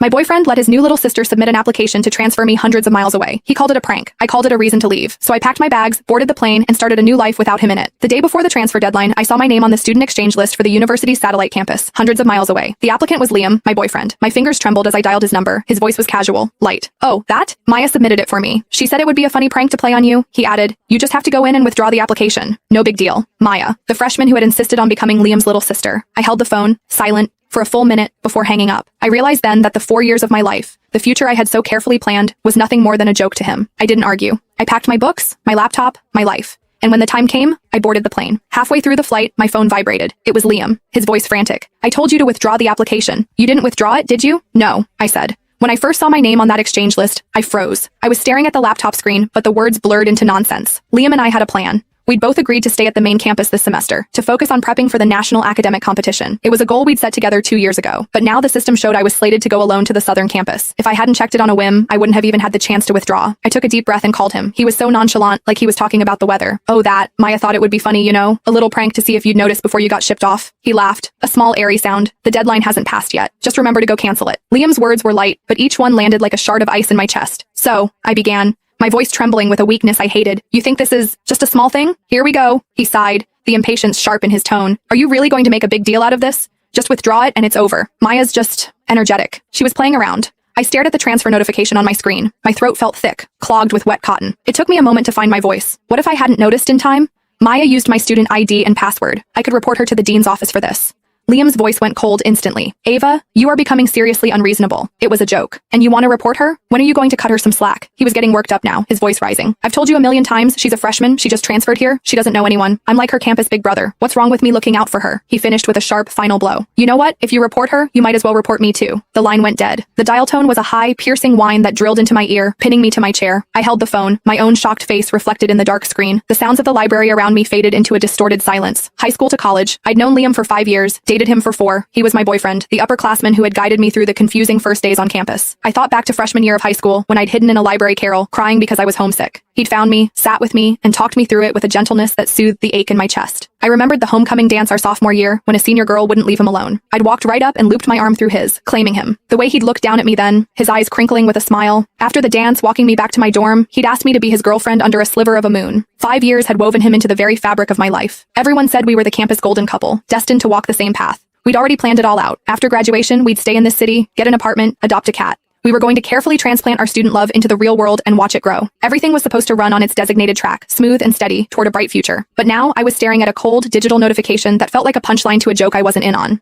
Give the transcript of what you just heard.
My boyfriend let his new little sister submit an application to transfer me hundreds of miles away. He called it a prank. I called it a reason to leave. So I packed my bags, boarded the plane, and started a new life without him in it. The day before the transfer deadline, I saw my name on the student exchange list for the university's satellite campus, hundreds of miles away. The applicant was Liam, my boyfriend. My fingers trembled as I dialed his number. His voice was casual, light. Oh, that? Maya submitted it for me. She said it would be a funny prank to play on you. He added, you just have to go in and withdraw the application. No big deal. Maya, the freshman who had insisted on becoming Liam's little sister. I held the phone, silent, for a full minute before hanging up. I realized then that the 4 years of my life, the future I had so carefully planned, was nothing more than a joke to him. I didn't argue. I packed my books, my laptop, my life. And when the time came, I boarded the plane. Halfway through the flight, my phone vibrated. It was Liam, his voice frantic. I told you to withdraw the application. You didn't withdraw it, did you? No, I said. When I first saw my name on that exchange list, I froze. I was staring at the laptop screen, but the words blurred into nonsense. Liam and I had a plan. We'd both agreed to stay at the main campus this semester, to focus on prepping for the national academic competition. It was a goal we'd set together 2 years ago, but now the system showed I was slated to go alone to the southern campus. If I hadn't checked it on a whim, I wouldn't have even had the chance to withdraw. I took a deep breath and called him. He was so nonchalant, like he was talking about the weather. Oh, that. Maya thought it would be funny, you know? A little prank to see if you'd notice before you got shipped off. He laughed. A small, airy sound. The deadline hasn't passed yet. Just remember to go cancel it. Liam's words were light, but each one landed like a shard of ice in my chest. So, I began, my voice trembling with a weakness I hated. You think this is just a small thing? Here we go. He sighed, the impatience sharp in his tone. Are you really going to make a big deal out of this? Just withdraw it and it's over. Maya's just energetic. She was playing around. I stared at the transfer notification on my screen. My throat felt thick, clogged with wet cotton. It took me a moment to find my voice. What if I hadn't noticed in time? Maya used my student ID and password. I could report her to the dean's office for this. Liam's voice went cold instantly. Ava, you are becoming seriously unreasonable. It was a joke. And you want to report her? When are you going to cut her some slack? He was getting worked up now, his voice rising. I've told you a million times, she's a freshman, she just transferred here, she doesn't know anyone. I'm like her campus big brother. What's wrong with me looking out for her? He finished with a sharp, final blow. You know what? If you report her, you might as well report me too. The line went dead. The dial tone was a high, piercing whine that drilled into my ear, pinning me to my chair. I held the phone, my own shocked face reflected in the dark screen. The sounds of the library around me faded into a distorted silence. High school to college. I'd known Liam for 5 years, dated him for 4. He was my boyfriend, the upperclassman who had guided me through the confusing first days on campus. I thought back to freshman year of high school, when I'd hidden in a library carrel, crying because I was homesick. He'd found me, sat with me, and talked me through it with a gentleness that soothed the ache in my chest. I remembered the homecoming dance our sophomore year, when a senior girl wouldn't leave him alone. I'd walked right up and looped my arm through his, claiming him. The way he'd looked down at me then, his eyes crinkling with a smile. After the dance, walking me back to my dorm, he'd asked me to be his girlfriend under a sliver of a moon. 5 years had woven him into the very fabric of my life. Everyone said we were the campus golden couple, destined to walk the same path. We'd already planned it all out. After graduation, we'd stay in this city, get an apartment, adopt a cat. We were going to carefully transplant our student love into the real world and watch it grow. Everything was supposed to run on its designated track, smooth and steady, toward a bright future. But now, I was staring at a cold, digital notification that felt like a punchline to a joke I wasn't in on.